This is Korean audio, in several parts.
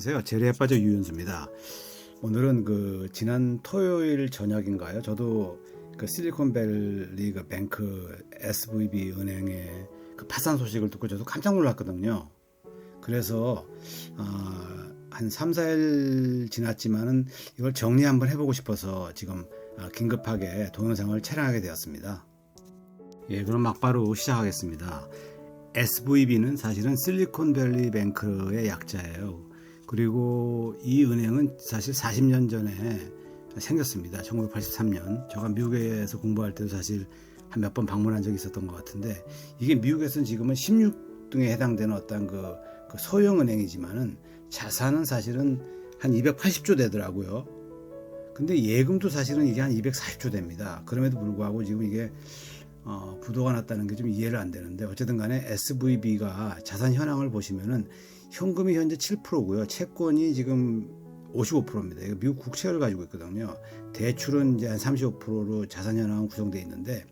안녕하세요. 재래에 빠져 유윤수입니다. 오늘은 지난 토요일 저녁인가요? 저도 실리콘밸리 뱅크 SVB 은행의 파산 소식을 듣고 저도 깜짝 놀랐거든요. 그래서 한 3, 4일 지났지만은 이걸 정리 한번 해보고 싶어서 지금 긴급하게 동영상을 촬영하게 되었습니다. 예, 그럼 막바로 시작하겠습니다. SVB는 사실은 실리콘밸리 뱅크의 약자예요. 그리고 이 은행은 사실 40년 전에 생겼습니다. 1983년. 제가 미국에서 공부할 때도 사실 한 몇 번 방문한 적이 있었던 것 같은데, 이게 미국에서는 지금은 16등에 해당되는 어떤 소형 은행이지만은 자산은 사실은 한 280조 되더라고요. 근데 예금도 사실은 이게 한 240조 됩니다. 그럼에도 불구하고 지금 이게 부도가 났다는 게 좀 이해를 안 되는데, 어쨌든 간에 SVB가 자산 현황을 보시면은 현금이 현재 7%고요. 채권이 지금 55%입니다. 이거 미국 국채를 가지고 있거든요. 대출은 이제 한 35%로 자산 현황은 구성되어 있는데,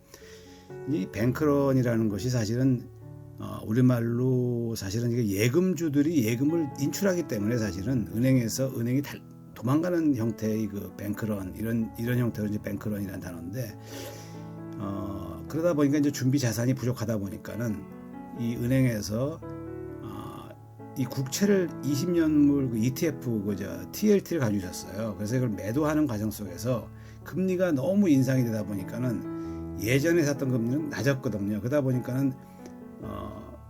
이 뱅크런이라는 것이 사실은 우리말로 사실은 이게 예금주들이 예금을 인출하기 때문에 사실은 은행에서 은행이 도망가는 형태의 뱅크런, 이런 형태로 이제 뱅크런이라는 단어인데, 그러다 보니까 이제 준비 자산이 부족하다 보니까는 이 은행에서 이 국채를 20년물 ETF TLT를 가지고 있었어요. 그래서 이걸 매도하는 과정 속에서 금리가 너무 인상이 되다 보니까는 예전에 샀던 금리는 낮았거든요. 그러다 보니까는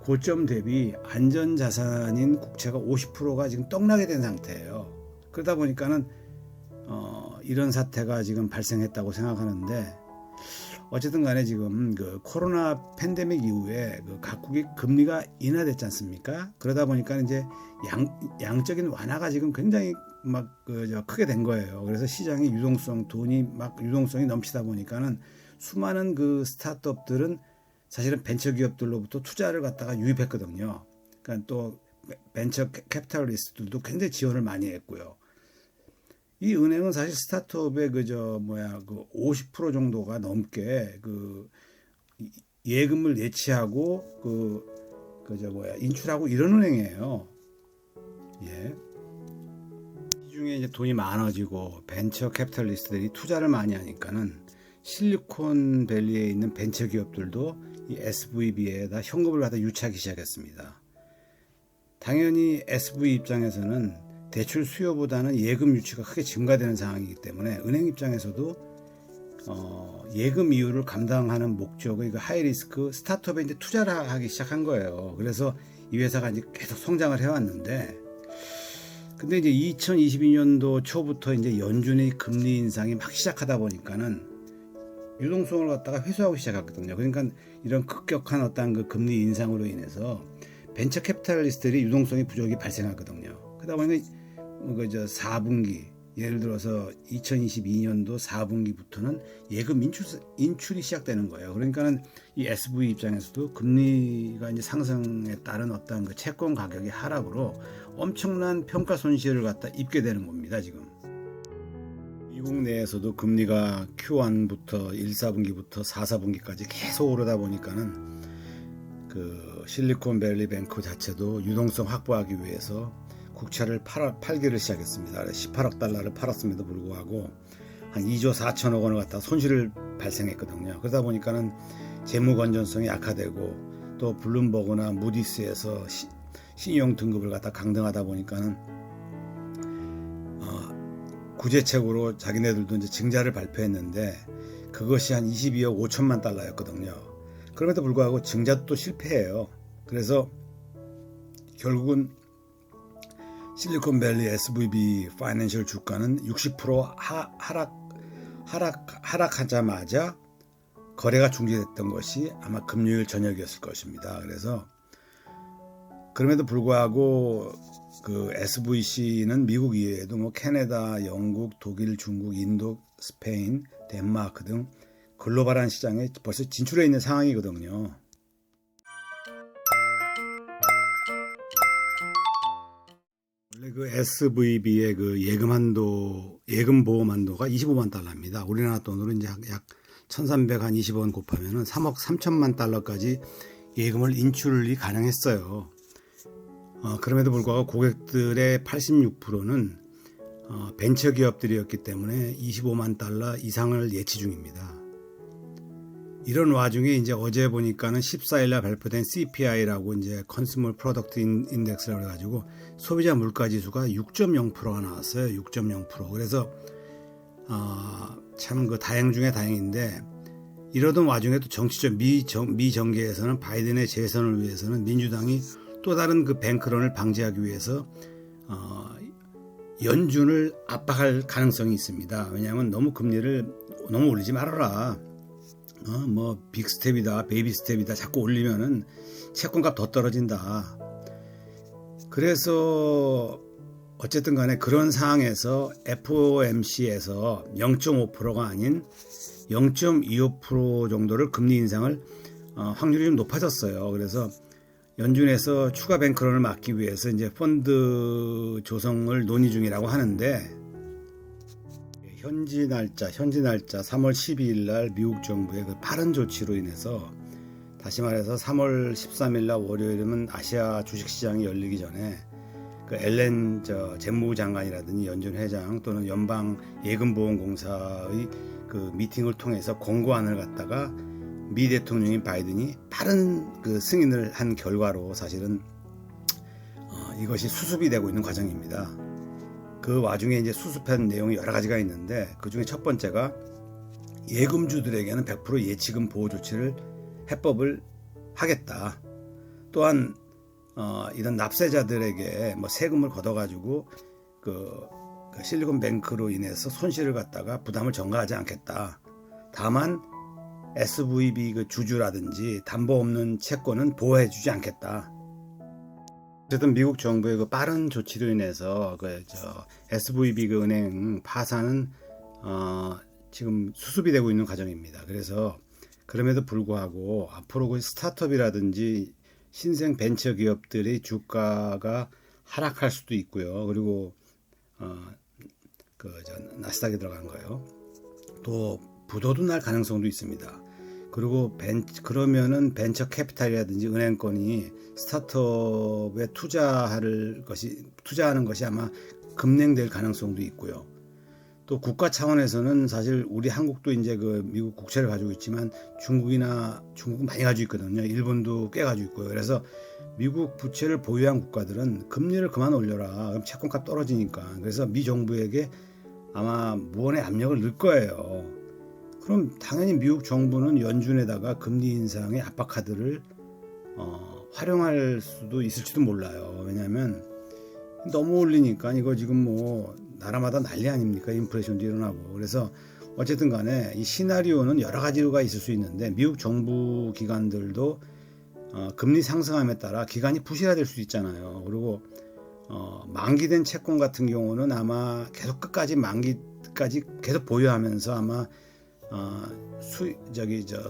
고점 대비 안전 자산인 국채가 50%가 지금 떡나게 된 상태예요. 그러다 보니까는 이런 사태가 지금 발생했다고 생각하는데, 어쨌든 간에 지금 코로나 팬데믹 이후에 각국이 금리가 인하됐지 않습니까? 그러다 보니까 이제 양적인 완화가 지금 굉장히 크게 된 거예요. 그래서 시장의 돈이 유동성이 넘치다 보니까는 수많은 스타트업들은 사실은 벤처 기업들로부터 투자를 갖다가 유입했거든요. 그러니까 또 벤처 캐피탈리스트들도 굉장히 지원을 많이 했고요. 이 은행은 사실 스타트업의 50% 정도가 넘게 예금을 예치하고 인출하고 이런 은행이에요. 예. 이 중에 이제 돈이 많아지고 벤처 캐피탈리스트들이 투자를 많이 하니까는 실리콘밸리에 있는 벤처 기업들도 이 SVB에다 현금을 갖다 유치하기 시작했습니다. 당연히 SV 입장에서는 대출 수요보다는 예금 유치가 크게 증가되는 상황이기 때문에 은행 입장에서도 예금 이율을 감당하는 목적의 하이리스크 스타트업에 이제 투자를 하기 시작한 거예요. 그래서 이 회사가 이제 계속 성장을 해왔는데, 근데 이제 2022년도 초부터 이제 연준의 금리 인상이 막 시작하다 보니까는 유동성을 갖다가 회수하고 시작했거든요. 그러니까 이런 급격한 어떤 금리 인상으로 인해서 벤처 캐피탈리스트들이 유동성이 부족이 발생하거든요. 그러다 보니까 4분기, 예를 들어서 2022년도 4분기부터는 예금 인출이 시작되는 거예요. 그러니까는 이 SV 입장에서도 금리가 이제 상승에 따른 어떤 채권 가격의 하락으로 엄청난 평가 손실을 갖다 입게 되는 겁니다, 지금. 미국 내에서도 금리가 Q1부터 1, 4분기부터 4, 4분기까지 계속 오르다 보니까는 실리콘밸리 뱅크 자체도 유동성 확보하기 위해서 국채를 팔기를 시작했습니다. 18억 달러를 팔았음에도 불구하고 한 2조 4천억 원을 갖다 손실을 발생했거든요. 그러다 보니까는 재무 건전성이 약화되고, 또 블룸버그나 무디스에서 신용 등급을 갖다 강등하다 보니까는 구제책으로 자기네들도 이제 증자를 발표했는데, 그것이 한 22억 5천만 달러였거든요. 그럼에도 불구하고 증자도 실패해요. 그래서 결국은 실리콘밸리 SVB 파이낸셜 주가는 60% 하락하자마자 거래가 중지됐던 것이 아마 금요일 저녁이었을 것입니다. 그래서 그럼에도 불구하고 SVC는 미국 이외에도 캐나다, 영국, 독일, 중국, 인도, 스페인, 덴마크 등 글로벌한 시장에 벌써 진출해 있는 상황이거든요. 원래 SVB의 예금 보험 한도가 25만 달러입니다. 우리나라 돈으로 이제 약 1,320원 곱하면은 3억 3천만 달러까지 예금을 인출이 가능했어요. 그럼에도 불구하고 고객들의 86%는 벤처 기업들이었기 때문에 25만 달러 이상을 예치 중입니다. 이런 와중에 이제 어제 보니까는 14일날 발표된 CPI라고 이제 Consumer Product Index라고 해가지고 소비자 물가 지수가 6.0%가 나왔어요. 6.0%. 그래서 참 그 다행 중에 다행인데, 이러던 와중에도 정치적 미 정계에서는 바이든의 재선을 위해서는 민주당이 또 다른 그 뱅크런을 방지하기 위해서 연준을 압박할 가능성이 있습니다. 왜냐하면 너무 금리를 너무 올리지 말아라. 뭐 빅스텝이다, 베이비 스텝이다 자꾸 올리면은 채권값 더 떨어진다. 그래서 어쨌든 간에 그런 상황에서 FOMC에서 0.5%가 아닌 0.25% 정도를 금리 인상을 확률이 좀 높아졌어요. 그래서 연준에서 추가 뱅크런을 막기 위해서 이제 펀드 조성을 논의 중이라고 하는데, 현지 날짜 3월 12일 날 미국 정부의 그 빠른 조치로 인해서, 다시 말해서 3월 13일 날 월요일이면 아시아 주식시장이 열리기 전에 그 앨런 재무부 장관이라든지 연준 회장 또는 연방 예금보험공사의 그 미팅을 통해서 권고안을 갖다가 미 대통령인 바이든이 빠른 그 승인을 한 결과로 사실은 이것이 수습이 되고 있는 과정입니다. 그 와중에 이제 수습한 내용이 여러 가지가 있는데, 그 중에 첫 번째가 예금주들에게는 100% 예치금 보호 조치를 해법을 하겠다. 또한 이런 납세자들에게 뭐 세금을 걷어가지고 그 실리콘뱅크로 인해서 손실을 갖다가 부담을 전가하지 않겠다. 다만 SVB 그 주주라든지 담보 없는 채권은 보호해주지 않겠다. 어쨌든 미국 정부의 그 빠른 조치로 인해서 SVB 그 은행 파산은 지금 수습이 되고 있는 과정입니다. 그래서 그럼에도 불구하고 앞으로 그 스타트업이라든지 신생 벤처 기업들의 주가가 하락할 수도 있고요. 그리고 나스닥에 들어간 거요. 또 부도도 날 가능성도 있습니다. 그리고 그러면은 벤처 캐피탈이라든지 은행권이 스타트업에 투자하는 것이 아마 급냉될 가능성도 있고요. 또 국가 차원에서는 사실 우리 한국도 이제 그 미국 국채를 가지고 있지만 중국은 많이 가지고 있거든요. 일본도 꽤 가지고 있고요. 그래서 미국 부채를 보유한 국가들은 금리를 그만 올려라. 그럼 채권값 떨어지니까. 그래서 미 정부에게 아마 무언의 압력을 넣을 거예요. 그럼 당연히 미국 정부는 연준에다가 금리 인상의 압박 카드를 활용할 수도 있을지도 몰라요. 왜냐하면 너무 올리니까 이거 지금 뭐 나라마다 난리 아닙니까? 인플레이션도 일어나고. 그래서 어쨌든 간에 이 시나리오는 여러 가지가 있을 수 있는데, 미국 정부 기관들도 금리 상승함에 따라 기간이 부실화될 수도 있잖아요. 그리고 만기된 채권 같은 경우는 아마 계속 끝까지 만기까지 계속 보유하면서 아마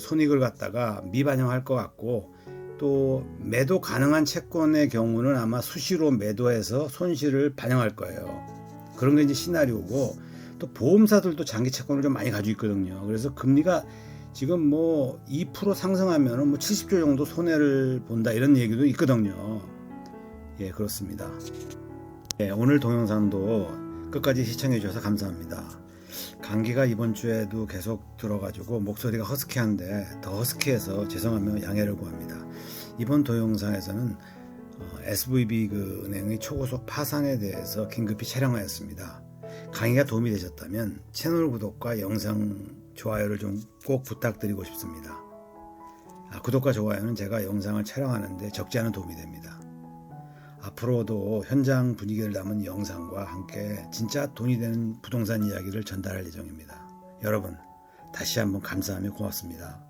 손익을 갖다가 미반영할 것 같고, 또 매도 가능한 채권의 경우는 아마 수시로 매도해서 손실을 반영할 거예요. 그런 게 이제 시나리오고, 또 보험사들도 장기 채권을 좀 많이 가지고 있거든요. 그래서 금리가 지금 뭐 2% 상승하면 뭐 70조 정도 손해를 본다 이런 얘기도 있거든요. 예, 그렇습니다. 예, 오늘 동영상도 끝까지 시청해 주셔서 감사합니다. 감기가 이번 주에도 계속 들어가지고 목소리가 허스키한데 더 허스키해서 죄송하며 양해를 구합니다. 이번 동영상에서는 SVB 그 은행의 초고속 파산에 대해서 긴급히 촬영하였습니다. 강의가 도움이 되셨다면 채널 구독과 영상 좋아요를 좀 꼭 부탁드리고 싶습니다. 구독과 좋아요는 제가 영상을 촬영하는데 적지 않은 도움이 됩니다. 앞으로도 현장 분위기를 담은 영상과 함께 진짜 돈이 되는 부동산 이야기를 전달할 예정입니다. 여러분, 다시 한번 감사하며 고맙습니다.